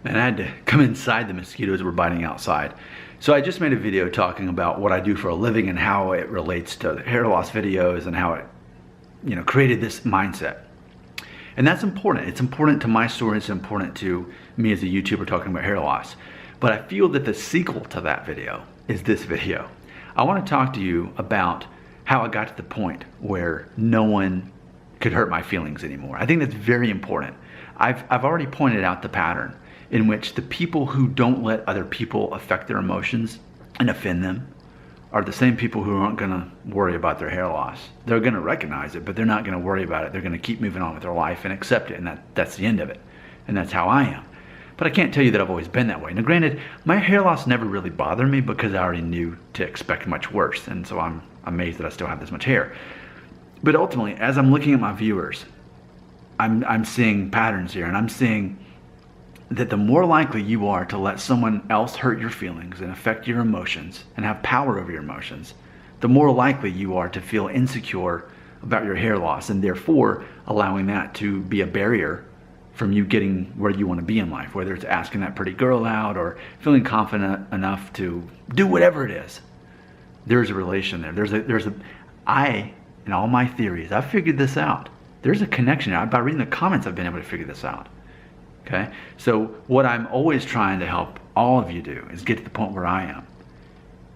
and I had to come inside. The mosquitoes were biting outside. So I just made a video talking about what I do for a living and how it relates to hair loss videos and how it, created this mindset. And that's important. It's important to my story. It's important to me as a YouTuber talking about hair loss. But I feel that the sequel to that video is this video. I want to talk to you about how I got to the point where no one could hurt my feelings anymore. I think that's very important. I've already pointed out the pattern in which the people who don't let other people affect their emotions and offend them are the same people who aren't gonna worry about their hair loss. They're gonna recognize it, but they're not gonna worry about it. They're gonna keep moving on with their life and accept it, and that's the end of it. And that's how I am. But I can't tell you that I've always been that way. Now granted, my hair loss never really bothered me because I already knew to expect much worse, and so I'm amazed that I still have this much hair. But ultimately, as I'm looking at my viewers, I'm seeing patterns here, and I'm seeing that the more likely you are to let someone else hurt your feelings and affect your emotions and have power over your emotions, the more likely you are to feel insecure about your hair loss, and therefore allowing that to be a barrier from you getting where you want to be in life, whether it's asking that pretty girl out or feeling confident enough to do whatever it is. There's a relation there. In all my theories, I've figured this out. There's a connection there. By reading the comments, I've been able to figure this out. Okay? So what I'm always trying to help all of you do is get to the point where I am,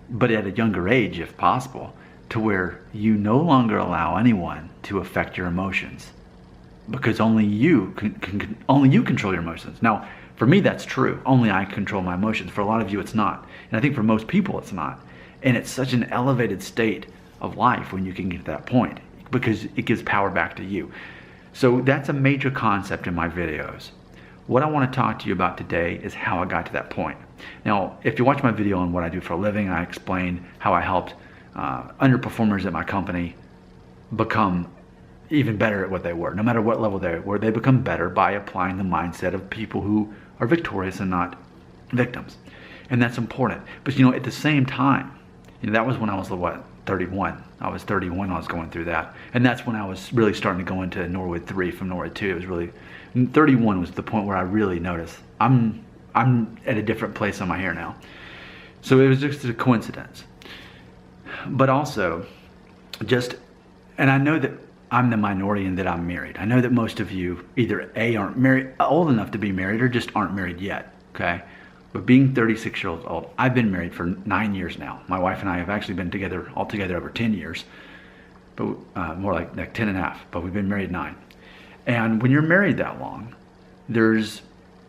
but at a younger age, if possible, to where you no longer allow anyone to affect your emotions, because only you control your emotions. Now, for me, that's true. Only I control my emotions. For a lot of you, it's not. And I think for most people, it's not. And it's such an elevated state of life when you can get to that point, because it gives power back to you. So that's a major concept in my videos. What I want to talk to you about today is how I got to that point. Now, if you watch my video on what I do for a living, I explained how I helped underperformers at my company become even better at what they were. No matter what level they were, they become better by applying the mindset of people who are victorious and not victims. And that's important. But at the same time, that was when I was 31. I was 31 when I was going through that. And that's when I was really starting to go into Norwood 3 from Norwood 2. It was really, 31 was the point where I really noticed I'm at a different place on my hair now. So it was just a coincidence. But also, and I know that I'm the minority in that I'm married. I know that most of you either A, aren't married, old enough to be married, or just aren't married yet, okay? But being 36 years old, I've been married for 9 years now. My wife and I have actually been together altogether over 10 years, but more like 10 and a half, but we've been married 9. And when you're married that long, there's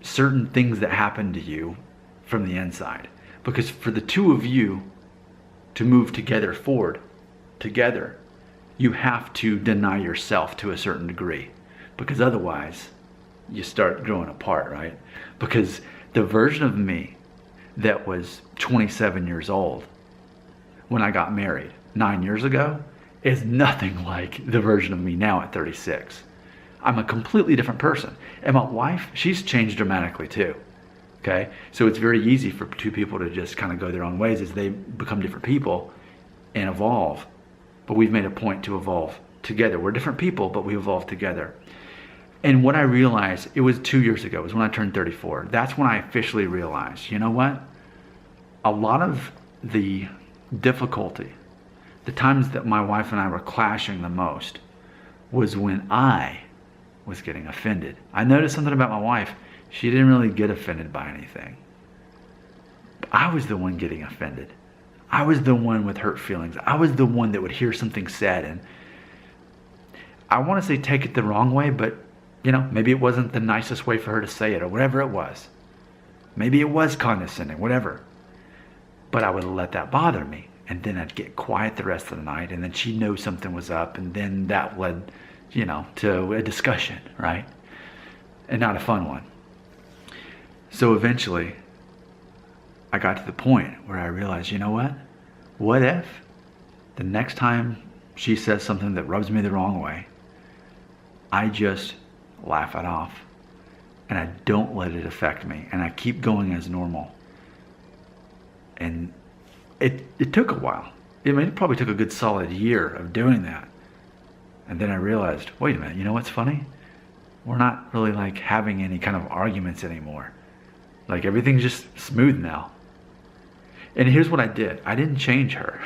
certain things that happen to you from the inside. Because for the two of you to move together forward, together, you have to deny yourself to a certain degree. Because otherwise, you start growing apart, right? Because the version of me that was 27 years old when I got married 9 years ago is nothing like the version of me now at 36. I'm a completely different person. And my wife, she's changed dramatically too. Okay? So it's very easy for two people to just kind of go their own ways as they become different people and evolve. But we've made a point to evolve together. We're different people, but we evolve together. And what I realized, it was 2 years ago, it was when I turned 34. That's when I officially realized, you know what? A lot of the difficulty, the times that my wife and I were clashing the most, was when I was getting offended. I noticed something about my wife. She didn't really get offended by anything. But I was the one getting offended. I was the one with hurt feelings. I was the one that would hear something said, and I want to say take it the wrong way, but maybe it wasn't the nicest way for her to say it, or whatever it was. Maybe it was condescending, whatever. But I would let that bother me, and then I'd get quiet the rest of the night, and then she'd know something was up, and then that led, to a discussion, right? And not a fun one. So eventually, I got to the point where I realized, you know what? What if the next time she says something that rubs me the wrong way, I just laugh it off and I don't let it affect me, and I keep going as normal. And it took a while. It probably took a good solid year of doing that. And then I realized, wait a minute, you know what's funny? We're not really having any kind of arguments anymore. Like everything's just smooth now. And here's what I did. I didn't change her.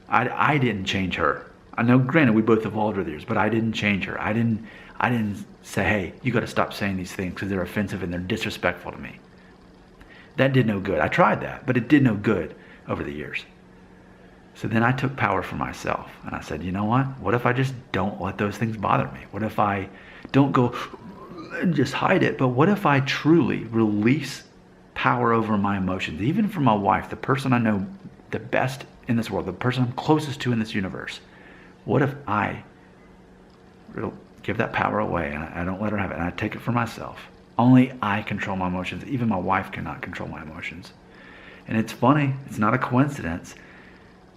I didn't change her. I know, granted, we both evolved over the years, but I didn't change her. I didn't say, hey, you got to stop saying these things because they're offensive and they're disrespectful to me. That did no good. I tried that, but it did no good over the years. So then I took power for myself and I said, you know what? What if I just don't let those things bother me? What if I don't go and just hide it? But what if I truly release power over my emotions, even for my wife, the person I know the best in this world, the person I'm closest to in this universe? What if I give that power away and I don't let her have it and I take it for myself? Only I control my emotions. Even my wife cannot control my emotions. And it's funny, it's not a coincidence.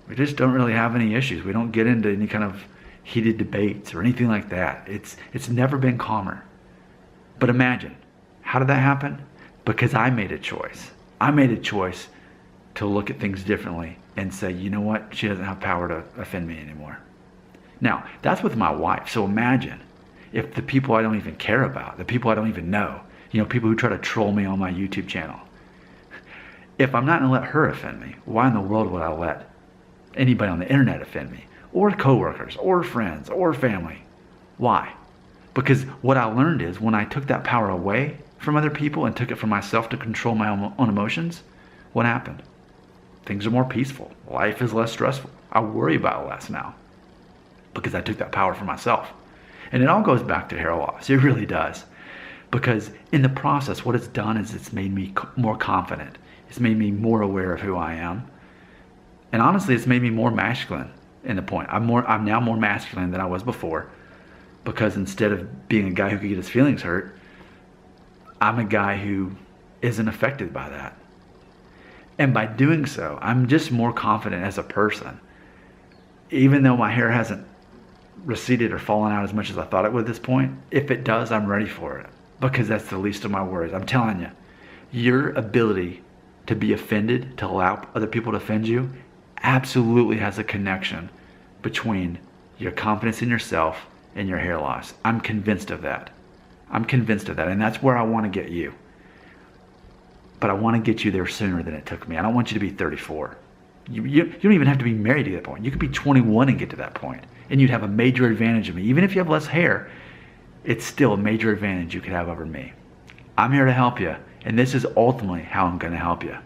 We just don't really have any issues. We don't get into any kind of heated debates or anything like that. It's never been calmer. But imagine, how did that happen? Because I made a choice. I made a choice to look at things differently and say, you know what? She doesn't have power to offend me anymore. Now, that's with my wife. So imagine if the people I don't even care about, the people I don't even know, people who try to troll me on my YouTube channel. If I'm not going to let her offend me, why in the world would I let anybody on the internet offend me? Or coworkers, or friends, or family? Why? Because what I learned is when I took that power away from other people and took it from myself to control my own emotions, what happened? Things are more peaceful. Life is less stressful. I worry about it less now because I took that power for myself. And it all goes back to hair loss. It really does. Because in the process, what it's done is it's made me more confident. It's made me more aware of who I am. And honestly, it's made me more masculine in the point. I'm now more masculine than I was before, because instead of being a guy who could get his feelings hurt, I'm a guy who isn't affected by that. And by doing so, I'm just more confident as a person. Even though my hair hasn't receded or fallen out as much as I thought it would at this point, if it does, I'm ready for it, because that's the least of my worries. I'm telling you, your ability to be offended, to allow other people to offend you, absolutely has a connection between your confidence in yourself and your hair loss. I'm convinced of that. I'm convinced of that, and that's where I want to get you. But I want to get you there sooner than it took me. I don't want you to be 34. You don't even have to be married to that point. You could be 21 and get to that point, and you'd have a major advantage of me. Even if you have less hair, it's still a major advantage you could have over me. I'm here to help you, and this is ultimately how I'm going to help you.